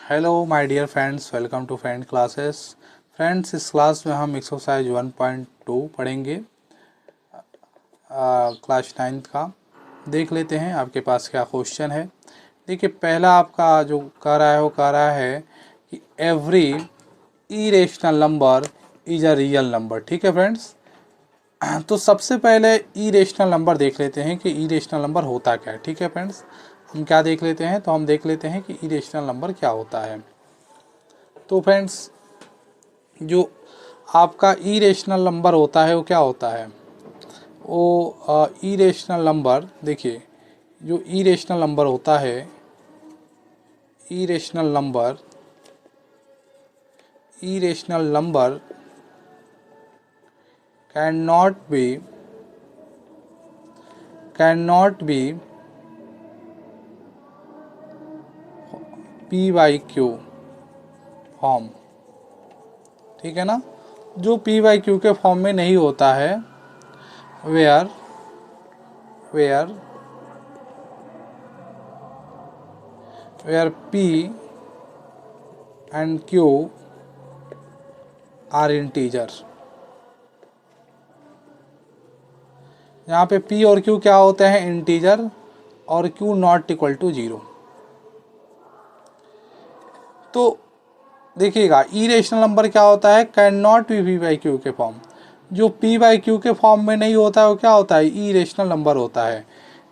Hello my dear friends, welcome to friend classes. Friends, इस class में हम exercise 1.2 पढ़ेंगे, क्लास 9th का। देख लेते हैं आपके पास क्या क्वेश्चन है। देखिए, पहला आपका जो कह रहा है वो कह रहा है कि every irrational number is a real number. ठीक है फ्रेंड्स, तो सबसे पहले इरेशनल नंबर देख लेते हैं कि इरेशनल नंबर होता क्या है। ठीक है फ्रेंड्स, हम क्या देख लेते हैं, तो हम देख लेते हैं कि इरेशनल नंबर क्या होता है। तो फ्रेंड्स, जो आपका इरेशनल नंबर होता है वो क्या होता है, वो इरेशनल नंबर, देखिए जो इरेशनल नंबर होता है, irrational number irrational number can not be p by q form. ठीक है ना, जो पी बाई क्यू के फॉर्म में नहीं होता है, where where where p and q are integer. यहाँ पे p और q क्या होते हैं, इंटीजर, और q नॉट इक्वल टू 0। तो देखिएगा, इरेशनल नंबर क्या होता है, can not B p by q के फॉर्म। जो p बाई क्यू के फॉर्म में नहीं होता है वो क्या होता है, इरेशनल नंबर होता है।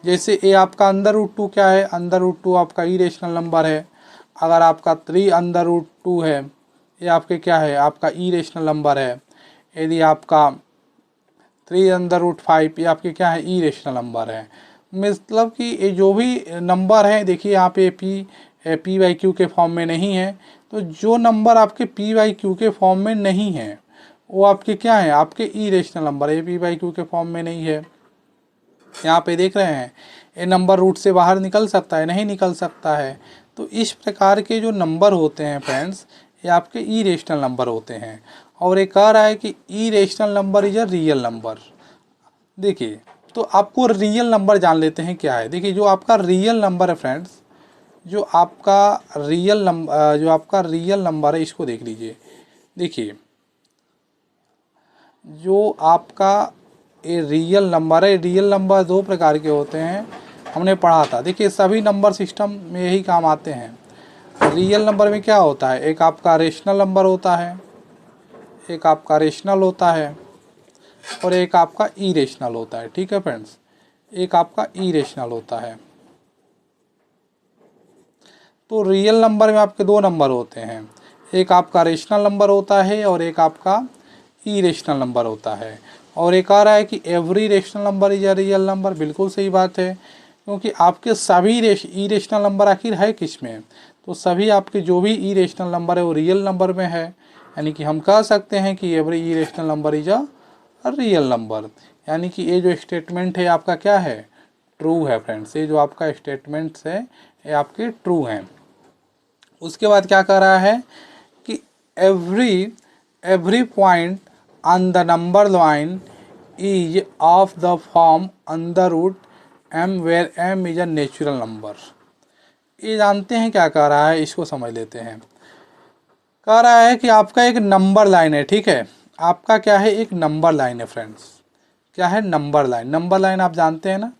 जैसे ए आपका अंडर रूट 2 क्या है, अंडर रूट 2 आपका इरेशनल नंबर है। अगर आपका 3 अंडर रूट 2 है, ये आपके क्या है, आपका इरेशनल नंबर है। यदि आपका 3 अंडर रूट 5 ये आपके क्या है, इरेशनल नंबर है। मतलब कि ये जो भी नंबर है, देखिए यहाँ पे पी बाई क्यू के फॉर्म में नहीं है। तो जो नंबर आपके पी बाई क्यू के फॉर्म में नहीं है वो आपके क्या है, आपके इरेशनल नंबर है। पी बाई क्यू के फॉर्म में नहीं है। यहाँ पे देख रहे हैं, ये नंबर रूट से बाहर निकल सकता है, नहीं निकल सकता है। तो इस प्रकार के जो नंबर होते हैं फ्रेंड्स, ये आपके इरेशनल नंबर होते हैं। और ये कह रहा है कि irrational number is a real number. देखिए, तो आपको रियल नंबर जान लेते हैं क्या है। देखिए, जो आपका रियल नंबर है फ्रेंड्स, जो आपका रियल नंबर है, इसको देख लीजिए। देखिए, जो आपका ये रियल नंबर है, रियल नंबर 2 प्रकार के होते हैं, हमने पढ़ा था। देखिए, सभी नंबर सिस्टम में यही काम आते हैं। रियल नंबर में क्या होता है, एक आपका रेशनल नंबर होता है, एक आपका रेशनल होता है, और एक आपका इरेशनल होता है। ठीक है फ्रेंड्स, एक आपका इरेशनल होता है। तो रियल नंबर में आपके 2 नंबर होते हैं, एक आपका रेशनल नंबर होता है और एक आपका इरेशनल नंबर होता है। और एक आ रहा है कि every rational number is a real number. बिल्कुल सही बात है, क्योंकि आपके सभी इरेशनल नंबर आखिर है किस में, तो सभी आपके जो भी इरेशनल नंबर है वो रियल नंबर में है। यानी कि हम कह सकते हैं कि every irrational number is a real number. यानी कि ये जो स्टेटमेंट है आपका क्या है, ट्रू है फ्रेंड्स। ये जो आपका स्टेटमेंट्स है ये आपके ट्रू हैं। उसके बाद क्या कर रहा है कि every point on the number line is of the form under root m where m is a natural number. ये जानते हैं क्या कह रहा है, इसको समझ लेते हैं। कह रहा है कि आपका एक नंबर लाइन है। ठीक है, आपका क्या है, एक नंबर लाइन है फ्रेंड्स। क्या है, नंबर लाइन। नंबर लाइन आप जानते हैं ना,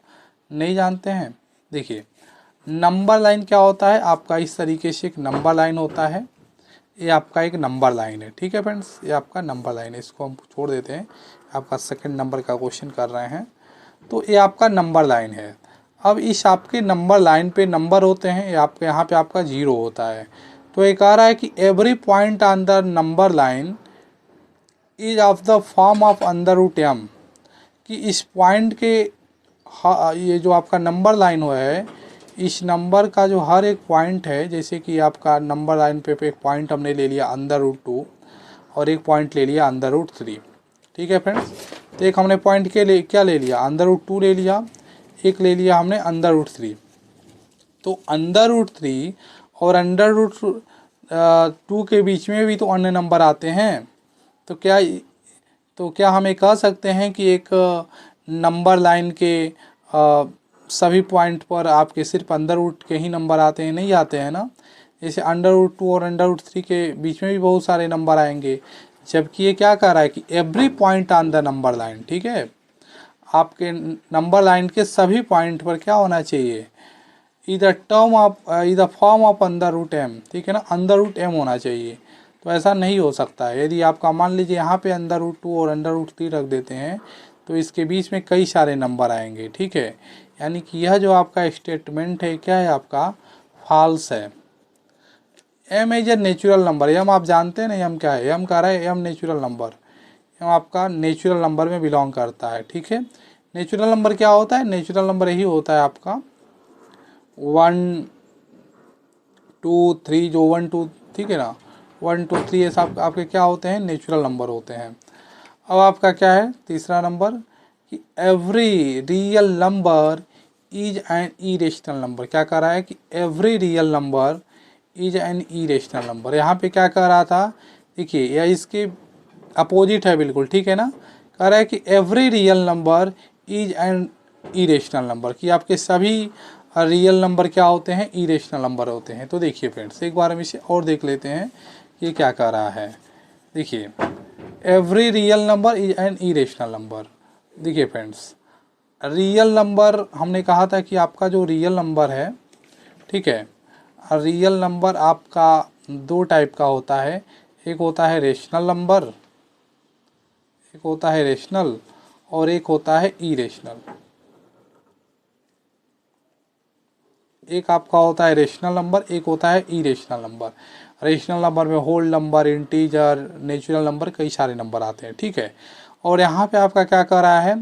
नहीं जानते हैं। देखिए, नंबर लाइन क्या होता है, आपका इस तरीके से एक नंबर लाइन होता है। ये आपका एक नंबर लाइन है। ठीक है फ्रेंड्स, ये आपका नंबर लाइन है, इसको हम छोड़ देते हैं। आपका सेकंड नंबर का क्वेश्चन कर रहे हैं, तो ये आपका नंबर लाइन है। अब इस आपके नंबर लाइन पे नंबर होते हैं, ये आपके यहाँ पे आपका 0 होता है। तो ये कह रहा है कि every point on the number line is of the form of under root m। कि इस पॉइंट के ये जो आपका नंबर लाइन हुआ है, इस नंबर का जो हर एक पॉइंट है, जैसे कि आपका नंबर लाइन पे एक पॉइंट हमने ले लिया अंडर रूट 2 और एक पॉइंट ले लिया अंडर रूट 3। ठीक है फ्रेंड्स, तो एक हमने पॉइंट के लिए क्या ले लिया, अंडर रूट 2 ले लिया, एक ले लिया हमने अंडर रूट 3। तो अंडर रूट 3 और अंडर रूट 2 के बीच में भी तो अन्य नंबर आते हैं। तो क्या हम ये कह सकते हैं कि एक नंबर लाइन के सभी पॉइंट पर आपके सिर्फ अंडर रूट के ही नंबर आते हैं, नहीं आते हैं ना। जैसे अंडर रूट 2 और अंडर रूट 3 के बीच में भी बहुत सारे नंबर आएंगे, जबकि ये क्या कह रहा है कि every point on the number line, ठीक है, आपके नंबर लाइन के सभी पॉइंट पर क्या होना चाहिए, इधर form of under root m, ठीक है ना, अंडर रूट m होना चाहिए। तो ऐसा नहीं हो सकता है। यदि आपका मान लीजिए यहाँ पे अंडर रूट 2 और अंडर रूट 3 रख देते हैं तो इसके बीच में कई सारे नंबर आएंगे, ठीक है, यानी कि यह जो आपका स्टेटमेंट है क्या है, आपका फॉल्स है। m is a natural number, m आप जानते हैं ना m क्या है, m कह रहा है m नेचुरल नंबर, m आपका नेचुरल नंबर में बिलोंग करता है, ठीक है। नेचुरल नंबर क्या होता है, नेचुरल नंबर यही होता है आपका 1 2 3, जो 1 2, ठीक है ना, 1 2 3 ये सब आपके क्या होते हैं, नेचुरल नंबर होते हैं। अब आपका क्या है तीसरा नंबर कि every real number is an irrational number. क्या कह रहा है कि every real number is an irrational number. यहाँ पे क्या कह रहा था, देखिए यह इसके अपोजिट है बिल्कुल, ठीक है ना। कह रहा है कि every real number is an irrational number, कि आपके सभी रियल नंबर क्या होते हैं, इरेशनल नंबर होते हैं। तो देखिए फ्रेंड्स, एक बार हम इसे और देख लेते हैं कि क्या कह रहा है। देखिए every real number is an irrational number. देखिए फ्रेंड्स, रियल नंबर हमने कहा था कि आपका जो रियल नंबर है, ठीक है, रियल नंबर आपका दो टाइप का होता है, एक होता है रेशनल नंबर, एक होता है रेशनल और एक होता है इरेशनल। एक आपका होता है रेशनल नंबर, एक होता है इरेशनल नंबर। रेशनल नंबर में whole number, integer, natural number, कई सारे नंबर आते हैं, ठीक है। और यहाँ पे आपका क्या कह रहा है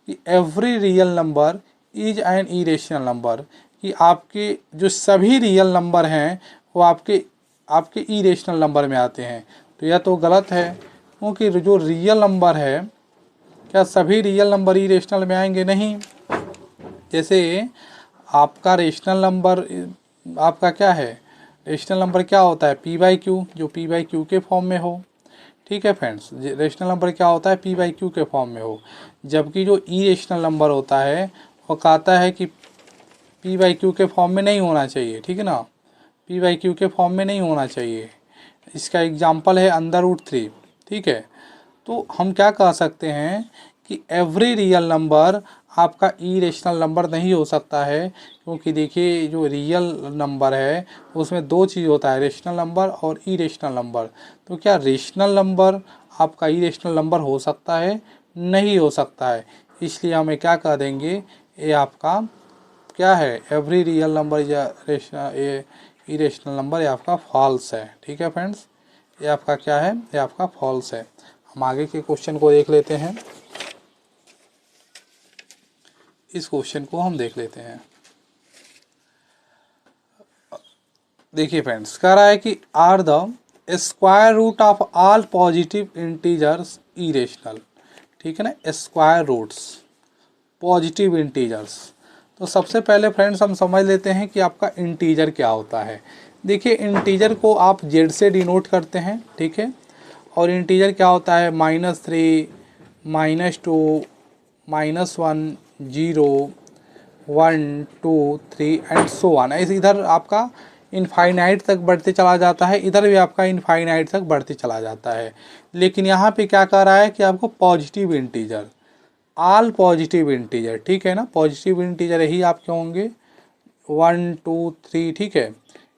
कि every real number is an irrational number, कि आपके जो सभी रियल नंबर हैं वो आपके इरेशनल नंबर में आते हैं। तो यह तो गलत है, क्योंकि जो रियल नंबर है, क्या सभी रियल नंबर इरेशनल में आएंगे, नहीं। जैसे आपका रेशनल नंबर आपका क्या है, रेशनल नंबर क्या होता है, p/q, जो p/q के फॉर्म में हो, ठीक है फ्रेंड्स। रेशनल नंबर क्या होता है, p/q के फॉर्म में हो। जबकि जो इरेशनल नंबर होता है वो कहता है कि p/q के फॉर्म में नहीं होना चाहिए, ठीक है ना, p/q के फॉर्म में नहीं होना चाहिए। इसका एग्जाम्पल है अंडर रूट 3, ठीक है। तो हम क्या कह सकते हैं कि एवरी रियल नंबर आपका इरेशनल नंबर नहीं हो सकता है, क्योंकि देखिए जो रियल नंबर है उसमें दो चीज़ होता है, रेशनल नंबर और इरेशनल नंबर। तो क्या रेशनल नंबर आपका इरेशनल नंबर हो सकता है, नहीं हो सकता है। इसलिए हमें क्या कह देंगे, ये आपका क्या है, एवरी रियल नंबर या इरेशनल नंबर, ये आपका फॉल्स है, ठीक है फ्रेंड्स। ये आपका क्या है, ये आपका फॉल्स है। हम आगे के क्वेश्चन को देख लेते हैं। इस क्वेश्चन को हम देख लेते हैं। देखिए फ्रेंड्स, कह रहा है कि are the square root of all positive integers irrational, ठीक है ना, स्क्वायर रूट्स पॉजिटिव इंटीजर्स। तो सबसे पहले फ्रेंड्स हम समझ लेते हैं कि आपका इंटीजर क्या होता है। देखिए इंटीजर को आप जेड से डिनोट करते हैं, ठीक है। और इंटीजर क्या होता है, -3, -2, -1, 0, 1 2 3 एंड सो वन। ऐसे इधर आपका इनफाइनाइट तक बढ़ते चला जाता है, इधर भी आपका इनफाइनाइट तक बढ़ते चला जाता है। लेकिन यहाँ पे क्या कह रहा है कि आपको positive integer, all positive integer, ठीक है ना, पॉजिटिव इंटीजर यही आपके होंगे 1 2 3, ठीक है।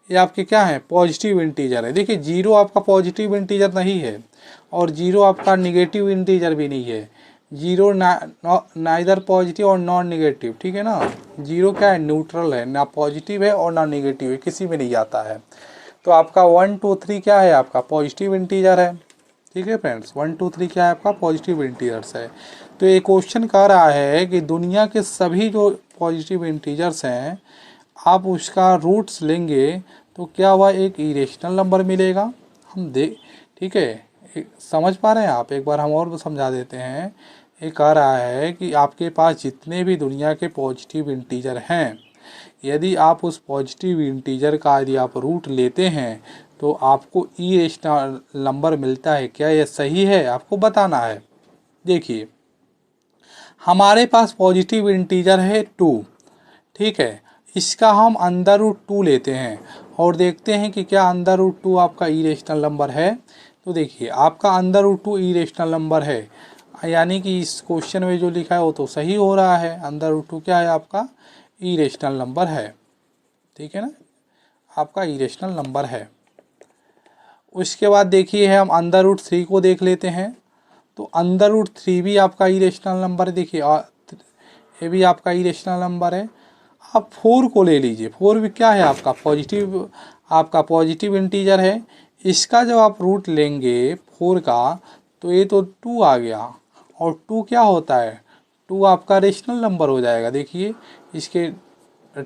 ये आपके क्या है, पॉजिटिव इंटीजर है। देखिए 0 आपका पॉजिटिव इंटीजर नहीं है और 0 आपका निगेटिव इंटीजर भी नहीं है। 0 नाइदर पॉजिटिव और नॉन निगेटिव, ठीक है ना। 0 क्या है, न्यूट्रल है, ना पॉजिटिव है और ना निगेटिव है, किसी में नहीं जाता है। तो आपका 1 2 3 क्या है, आपका पॉजिटिव इंटीजर है, ठीक है फ्रेंड्स। 1 2 3 क्या है, आपका पॉजिटिव इंटीजर्स है। तो ये क्वेश्चन कह रहा है कि दुनिया के सभी जो पॉजिटिव इंटीजर्स हैं आप उसका रूट्स लेंगे तो क्या हुआ, एक इरेशनल नंबर मिलेगा। हम देख, ठीक है, समझ पा रहे हैं आप, एक बार हम और समझा देते हैं। ये कह रहा है कि आपके पास जितने भी दुनिया के पॉजिटिव इंटीजर हैं, यदि आप उस पॉजिटिव इंटीजर का यदि आप रूट लेते हैं तो आपको इरेशनल नंबर मिलता है। क्या यह सही है, आपको बताना है। देखिए हमारे पास पॉजिटिव इंटीजर है 2, ठीक है, इसका हम अंडर रूट 2 लेते हैं और देखते हैं कि क्या अंडर रूट 2 आपका इरेशनल नंबर है। तो देखिए आपका अंडर रूट 2 इरेशनल नंबर है, यानी कि इस क्वेश्चन में जो लिखा है वो तो सही हो रहा है। अंडर रूट 2 क्या है आपका, इरेशनल नंबर है, ठीक है ना, आपका इरेशनल नंबर है। उसके बाद देखिए हम अंडर रूट 3 को देख लेते हैं। तो अंडर रूट 3 भी आपका इरेशनल नंबर है। देखिए ये भी आपका इरेशनल नंबर है। आप 4 को ले लीजिए। 4 भी क्या है आपका पॉजिटिव, आपका पॉजिटिव इंटीजर है। इसका जब आप रूट लेंगे 4 का तो ये तो 2 आ गया, और 2 क्या होता है, 2 आपका रेशनल नंबर हो जाएगा। देखिए इसके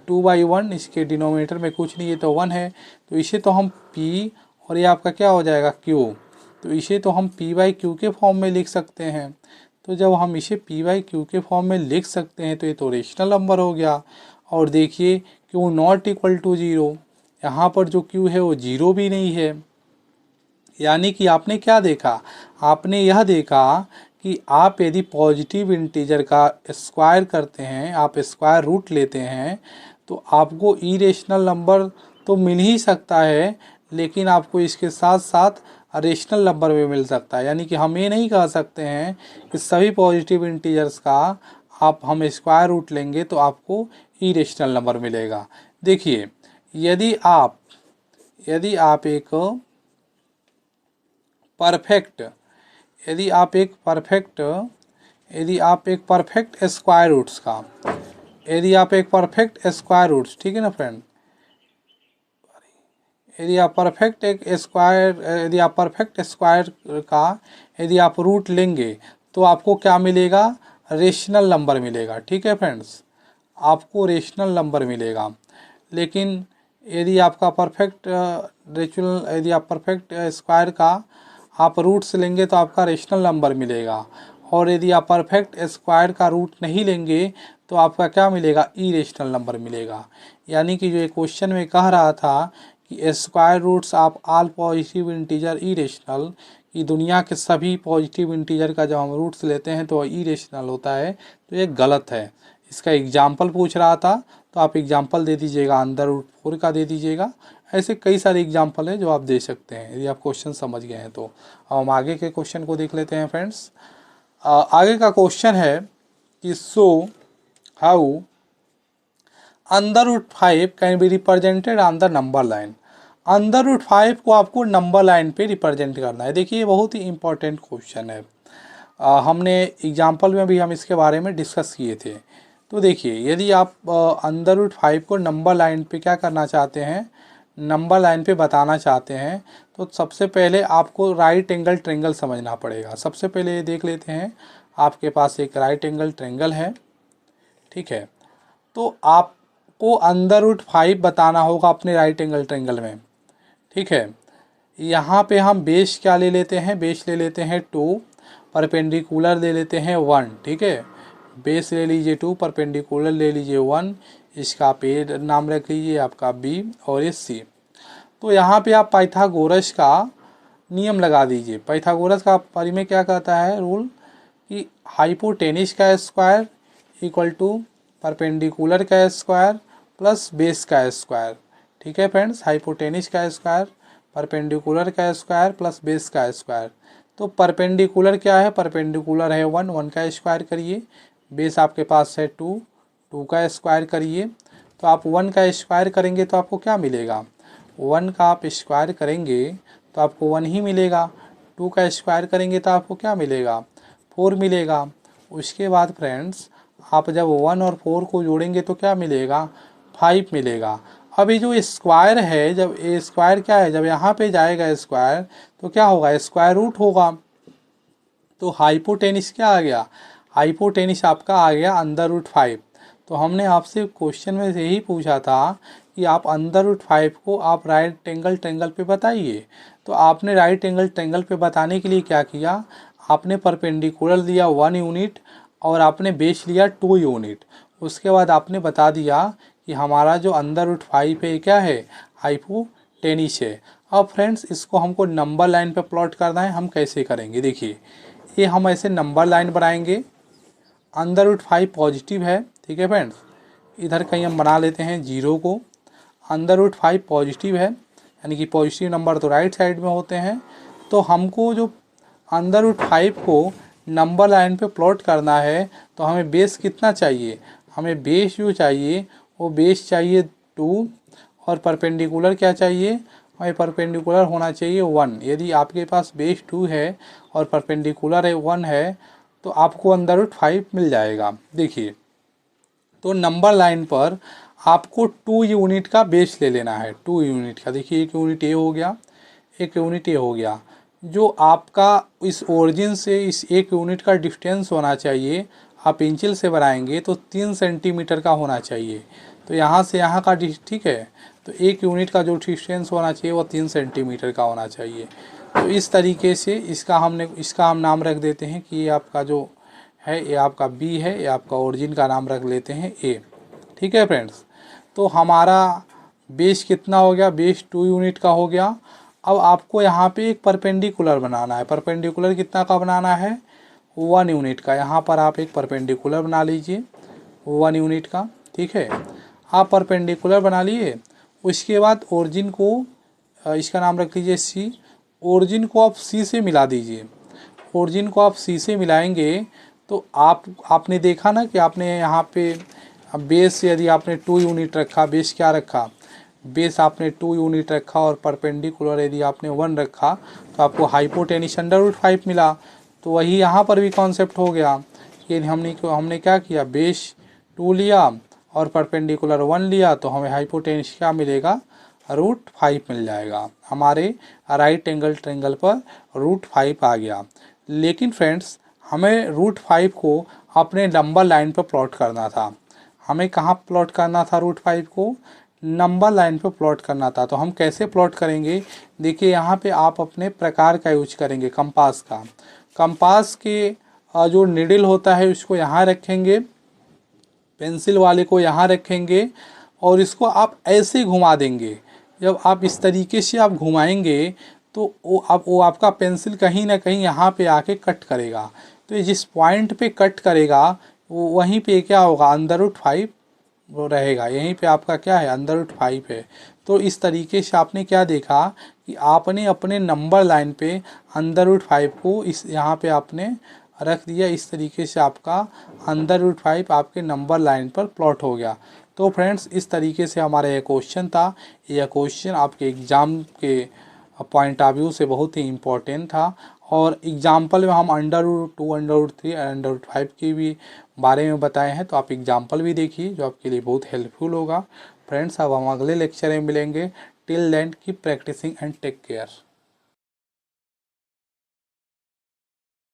2/1, इसके डिनोमिनेटर में कुछ नहीं, ये तो 1 है, तो इसे तो हम p, और ये आपका क्या हो जाएगा q, तो इसे तो हम p/q के फॉर्म में लिख सकते हैं। तो जब हम इसे p/q के फॉर्म में लिख सकते हैं तो ये तो रेशनल नंबर हो गया। और देखिए q नॉट इक्वल टू 0, यहाँ पर जो q है वो 0 भी नहीं है। यानी कि आपने क्या देखा, आपने यह देखा कि आप यदि पॉजिटिव इंटीजर का स्क्वायर करते हैं, आप स्क्वायर रूट लेते हैं, तो आपको इरेशनल नंबर तो मिल ही सकता है, लेकिन आपको इसके साथ साथ रेशनल नंबर भी मिल सकता है। यानी कि हम ये नहीं कह सकते हैं कि सभी पॉजिटिव इंटीजर्स का आप हम स्क्वायर रूट लेंगे तो आपको इरेशनल नंबर मिलेगा। देखिए यदि आप एक परफेक्ट, यदि आप एक परफेक्ट स्क्वायर रूट्स का, यदि आप एक परफेक्ट स्क्वायर रूट्स, ठीक है ना फ्रेंड, यदि आप परफेक्ट स्क्वायर का यदि आप रूट लेंगे तो आपको क्या मिलेगा, रेशनल नंबर मिलेगा। ठीक है फ्रेंड्स, आपको रेशनल नंबर मिलेगा। लेकिन यदि आपका यदि आप परफेक्ट स्क्वायर का आप रूट्स लेंगे तो आपका रेशनल नंबर मिलेगा, और यदि आप परफेक्ट स्क्वायर का रूट नहीं लेंगे तो आपका क्या मिलेगा, इरेशनल नंबर मिलेगा। यानी कि जो ये क्वेश्चन में कह रहा था कि square roots of all positive integer irrational, कि दुनिया के सभी पॉजिटिव इंटीजर का जब हम रूट्स लेते हैं तो इरेशनल होता है, तो ये गलत है। इसका एग्जाम्पल पूछ रहा था तो आप एग्जाम्पल दे दीजिएगा, अंडर रूट 4 का दे दीजिएगा। ऐसे कई सारे एग्जाम्पल हैं जो आप दे सकते हैं यदि आप क्वेश्चन समझ गए हैं तो। अब हम आगे के क्वेश्चन को देख लेते हैं फ्रेंड्स। आगे का क्वेश्चन है कि so how under root 5 can be represented on the number line. Under root 5 को आपको नंबर लाइन पे रिप्रेजेंट करना है। देखिए ये बहुत ही इंपॉर्टेंट क्वेश्चन है। हमने एग्जाम्पल में भी हम इसके बारे में डिस्कस किए थे। तो देखिए यदि आप अंडर रूट 5 को नंबर लाइन पे क्या करना चाहते हैं, नंबर लाइन पे बताना चाहते हैं, तो सबसे पहले आपको राइट एंगल ट्रेंगल समझना पड़ेगा। सबसे पहले ये देख लेते हैं, आपके पास एक राइट एंगल ट्रेंगल है, ठीक है, तो आपको अंडर रूट 5 बताना होगा अपने राइट एंगल ट्रेंगल में। ठीक है, यहाँ पे हम बेस क्या ले लेते हैं, बेस ले लेते हैं 2, परपेंडिकुलर ले लेते हैं 1। ठीक है, बेस ले लीजिए 2, परपेंडिकुलर ले लीजिए 1, इसका पे नाम रख लीजिए आपका बी और ये सी। तो यहाँ पे आप पाइथागोरस का नियम लगा दीजिए। पाइथागोरस का परिमेय क्या कहता है रूल, कि हाइपोटेनिस का स्क्वायर इक्वल टू परपेंडिकुलर का स्क्वायर प्लस बेस का स्क्वायर। ठीक है फ्रेंड्स, हाइपोटेनिस का स्क्वायर, परपेंडिकुलर का स्क्वायर प्लस बेस का स्क्वायर। तो परपेंडिकुलर क्या है, परपेंडिकुलर है 1, 1 का स्क्वायर करिए, बेस आपके पास है 2, 2 का स्क्वायर करिए। तो आप 1 का स्क्वायर करेंगे तो आपको क्या मिलेगा, 1 का आप स्क्वायर करेंगे तो आपको 1 ही मिलेगा। 2 का स्क्वायर करेंगे तो आपको क्या मिलेगा, 4 मिलेगा। उसके बाद फ्रेंड्स आप जब 1 और 4 को जोड़ेंगे तो क्या मिलेगा, 5 मिलेगा। अब ये जो स्क्वायर है, जब ये स्क्वायर क्या है, जब यहाँ पे जाएगा स्क्वायर तो क्या होगा, स्क्वायर रूट होगा। तो हाइपोटेनिस क्या आ गया, हाइपोटेनिस आपका आ गया अंडर रूट 5। तो हमने आपसे क्वेश्चन में से यही पूछा था कि आप अंडर रूट 5 को आप राइट एंगल ट्रेंगल पे बताइए। तो आपने राइट एंगल ट्रेंगल पे बताने के लिए क्या किया, आपने परपेंडिकुलर लिया 1 यूनिट और आपने बेस लिया 2 यूनिट। उसके बाद आपने बता दिया कि हमारा जो अंडर रूट 5 है क्या है, हाइपोटेनिस है। अब फ्रेंड्स इसको हमको नंबर लाइन पे प्लॉट करना है। हम कैसे करेंगे, देखिए ये हम ऐसे नंबर लाइन बनाएंगे। अंडर रूट 5 पॉजिटिव है, ठीक है फ्रेंड्स, इधर कहीं हम बना लेते हैं 0 को। अंडर रूट 5 पॉजिटिव है, यानी कि पॉजिटिव नंबर तो राइट साइड में होते हैं। तो हमको जो अंडर रूट 5 को नंबर लाइन पे प्लॉट करना है तो हमें बेस कितना चाहिए, हमें बेस जो चाहिए वो बेस चाहिए 2 और परपेंडिकुलर क्या चाहिए, हमें परपेंडिकुलर होना चाहिए 1। यदि आपके पास बेस 2 है और परपेंडिकुलर है 1 है तो आपको अंडर रूट 5 मिल जाएगा। देखिए, तो नंबर लाइन पर आपको 2 यूनिट का बेस ले लेना है, 2 यूनिट का। देखिए, एक यूनिट ए हो गया, एक यूनिट ए हो गया। जो आपका इस ओरिजिन से इस एक यूनिट का डिस्टेंस होना चाहिए, आप इंचिल से बनाएंगे तो 3 सेंटीमीटर का होना चाहिए। तो यहाँ से यहाँ का ठीक है, तो एक यूनिट का जो डिस्टेंस होना चाहिए वो 3 सेंटीमीटर का होना चाहिए। तो इस तरीके से इसका हम नाम रख देते हैं कि ये आपका जो है ये आपका बी है, ये आपका ओरिजिन का नाम रख लेते हैं ए। ठीक है फ्रेंड्स, तो हमारा बेस कितना हो गया, बेस 2 यूनिट का हो गया। अब आपको यहाँ पे एक परपेंडिकुलर बनाना है। परपेंडिकुलर कितना का बनाना है, 1 यूनिट का। यहाँ पर आप एक परपेंडिकुलर बना लीजिए 1 यूनिट का। ठीक है, आप परपेंडिकुलर बना लिए। उसके बाद ओरिजिन को इसका नाम रख लीजिए सी। ओरिजिन को आप सी से मिला दीजिए। ओरिजिन को आप सी से मिलाएंगे तो आपने देखा ना कि आपने यहाँ पे बेस यदि आपने 2 यूनिट रखा, बेस क्या रखा, बेस आपने 2 यूनिट रखा और परपेंडिकुलर यदि आपने 1 रखा तो आपको हाइपोटेन्यूस अंडर रूट 5 मिला। तो वही यहाँ पर भी कॉन्सेप्ट हो गया कि हमने क्या किया, बेस 2 लिया और परपेंडिकुलर 1 लिया तो हमें हाइपोटेन्यूस क्या मिलेगा, रूट 5 मिल जाएगा। हमारे राइट एंगल ट्रायंगल पर रूट 5 आ गया। लेकिन फ्रेंड्स, हमें रूट 5 को अपने नंबर लाइन पर प्लॉट करना था। हमें कहाँ प्लॉट करना था, रूट 5 को नंबर लाइन पर प्लॉट करना था। तो हम कैसे प्लॉट करेंगे, देखिए यहाँ पे आप अपने प्रकार का यूज करेंगे, कंपास का। कंपास के जो निडल होता है उसको यहाँ रखेंगे, पेंसिल वाले को यहाँ रखेंगे और इसको आप ऐसे घुमा देंगे। जब आप इस तरीके से आप घुमाएंगे तो वो आपका पेंसिल कहीं ना कहीं यहाँ पे आके कट करेगा। तो ये जिस पॉइंट पे कट करेगा वो वहीं पे क्या होगा, अंडर रूट 5 वो रहेगा। यहीं पे आपका क्या है, अंडर रूट 5 है। तो इस तरीके से आपने क्या देखा कि आपने अपने नंबर लाइन पे अंडर रूट 5 को इस यहाँ पे आपने रख दिया। इस तरीके से आपका अंडर रूट 5 आपके नंबर लाइन पर प्लॉट हो गया। तो फ्रेंड्स, इस तरीके से हमारा यह क्वेश्चन था। यह क्वेश्चन आपके एग्ज़ाम के पॉइंट ऑफ व्यू से बहुत ही इम्पोर्टेंट था। और एग्जाम्पल में हम under root 2, under root 3, under root 5 के भी बारे में बताए हैं। तो आप एग्जाम्पल भी देखिए जो आपके लिए बहुत हेल्पफुल होगा। फ्रेंड्स, अब हम अगले लेक्चर में मिलेंगे। Till then keep practising and take care.